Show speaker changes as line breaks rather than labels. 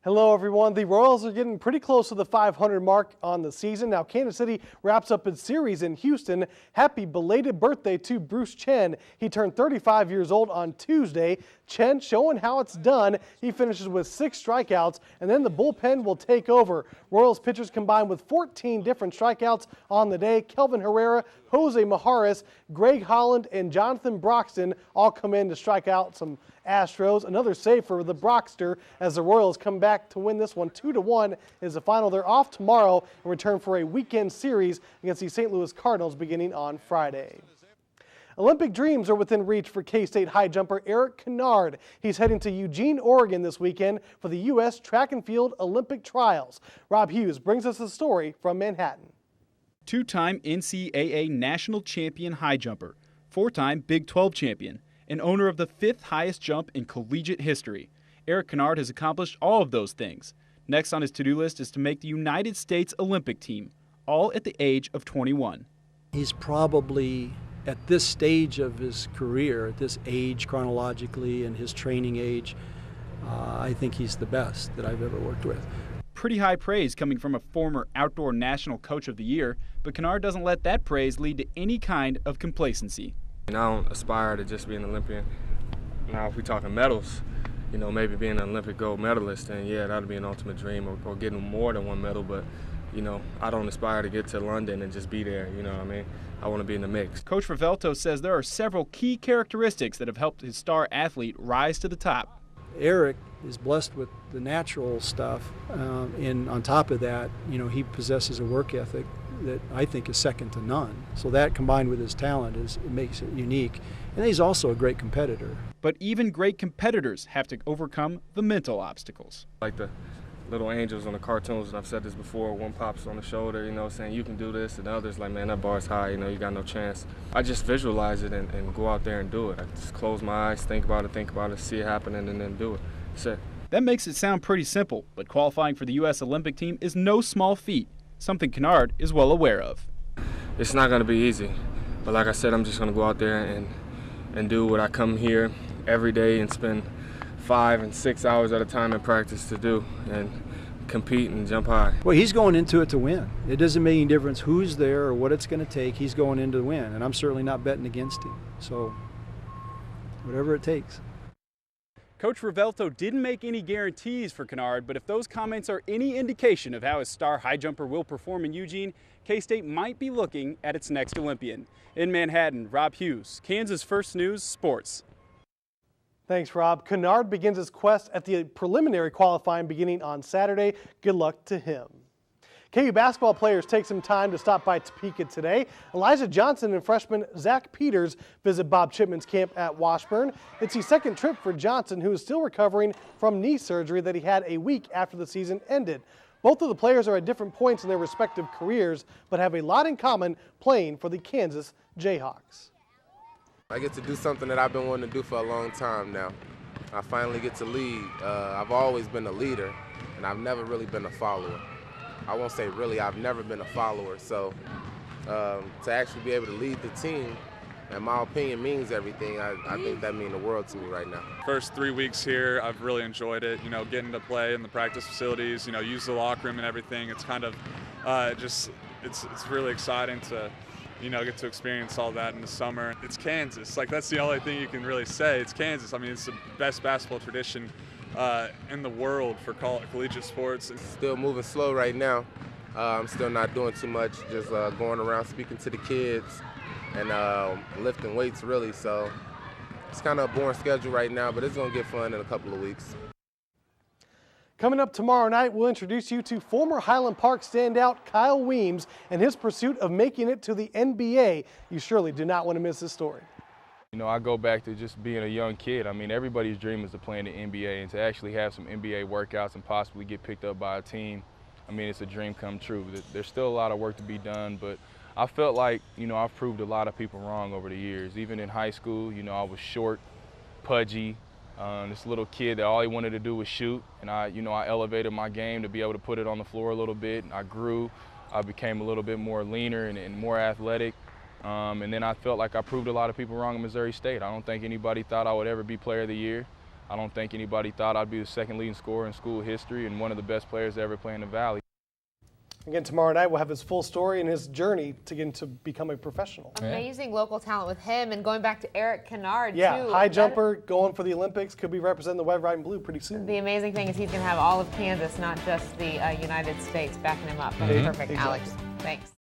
Hello, everyone. The Royals are getting pretty close to the 500 mark on the season. Now, Kansas City wraps up its series in Houston. Happy belated birthday to Bruce Chen. He turned 35 years old on Tuesday. Chen showing how it's done. He finishes with 6 strikeouts, and then the bullpen will take over. Royals pitchers combined with 14 different strikeouts on the day. Kelvin Herrera, Jose Majares, Greg Holland, and Jonathan Broxton all come in to strike out some Astros. Another save for the Brockster as the Royals come back to win this one. 2-1 is the final. They're off tomorrow and return for a weekend series against the St. Louis Cardinals beginning on Friday. Olympic dreams are within reach for K-State high jumper Eric Kennard. He's heading to Eugene, Oregon this weekend for the U.S. Track and Field Olympic Trials. Rob Hughes brings us a story from Manhattan.
Two-time NCAA national champion high jumper, 4-time Big 12 champion, and owner of the 5th highest jump in collegiate history. Eric Kennard has accomplished all of those things. Next on his to-do list is to make the United States Olympic team, all at the age of 21.
He's probably at this stage of his career, at this age chronologically and his training age, I think he's the best that I've ever worked with.
Pretty high praise coming from a former outdoor national coach of the year, but Kennard doesn't let that praise lead to any kind of complacency.
And I don't aspire to just be an Olympian. Now, if we're talking medals, maybe being an Olympic gold medalist, then yeah, that'd be an ultimate dream, or getting more than one medal, but I don't aspire to get to London and just be there, you know what I mean? I want to be in the mix.
Coach Rivelto says there are several key characteristics that have helped his star athlete rise to the top.
Eric is blessed with the natural stuff, and on top of that, he possesses a work ethic that I think is second to none. So that combined with his talent it makes it unique. And he's also a great competitor.
But even great competitors have to overcome the mental obstacles.
Like the little angels on the cartoons, and I've said this before, one pops on the shoulder, saying you can do this, and the other's like, man, that bar's high, you got no chance. I just visualize it and go out there and do it. I just close my eyes, think about it, see it happening, and then do it. That's it.
That makes it sound pretty simple, but qualifying for the U.S. Olympic team is no small feat, something Kennard is well aware of.
It's not going to be easy, but like I said, I'm just going to go out there and do what I come here every day and spend 5 and 6 hours at a time in practice to do, and compete and jump high.
Well, he's going into it to win. It doesn't make any difference who's there or what it's going to take. He's going in to win, and I'm certainly not betting against him. So whatever it takes.
Coach Rivelto didn't make any guarantees for Kennard, but if those comments are any indication of how his star high jumper will perform in Eugene, K-State might be looking at its next Olympian. In Manhattan, Rob Hughes, Kansas First News Sports.
Thanks, Rob. Kennard begins his quest at the preliminary qualifying beginning on Saturday. Good luck to him. KU basketball players take some time to stop by Topeka today. Elijah Johnson and freshman Zach Peters visit Bob Chipman's camp at Washburn. It's his second trip for Johnson, who is still recovering from knee surgery that he had a week after the season ended. Both of the players are at different points in their respective careers, but have a lot in common playing for the Kansas Jayhawks.
I get to do something that I've been wanting to do for a long time now. I finally get to lead. I've always been a leader, and I've never really been a follower. I won't say really, I've never been a follower. So to actually be able to lead the team, in my opinion, means everything. I think that means the world to me right now.
First 3 weeks here, I've really enjoyed it. Getting to play in the practice facilities, use the locker room and everything. It's kind of it's really exciting to get to experience all that in the summer. It's Kansas. That's the only thing you can really say. It's Kansas. I mean, it's the best basketball tradition in the world for collegiate sports.
Still moving slow right now. I'm still not doing too much, just going around speaking to the kids and lifting weights, really. So it's kind of a boring schedule right now, but it's going to get fun in a couple of weeks.
Coming up tomorrow night, we'll introduce you to former Highland Park standout Kyle Weems and his pursuit of making it to the NBA. You surely do not want to miss this story.
I go back to just being a young kid. I mean, everybody's dream is to play in the NBA, and to actually have some NBA workouts and possibly get picked up by a team, I mean, it's a dream come true. There's still a lot of work to be done, but I felt like, I've proved a lot of people wrong over the years. Even in high school, I was short, pudgy, this little kid that all he wanted to do was shoot, and I elevated my game to be able to put it on the floor a little bit. I grew, I became a little bit more leaner and more athletic. And then I felt like I proved a lot of people wrong in Missouri State. I don't think anybody thought I would ever be Player of the Year. I don't think anybody thought I'd be the second leading scorer in school history and one of the best players to ever play in the Valley.
Again, tomorrow night we'll have his full story and his journey to get to become a professional.
Amazing local talent with him, and going back to Eric Kennard,
Yeah,
too.
high jumper, going for the Olympics, could be representing the Red, White, and Blue pretty soon.
The amazing thing is he's going to have all of Kansas, not just the United States, backing him up. That's perfect,
Exactly.
Alex. Thanks.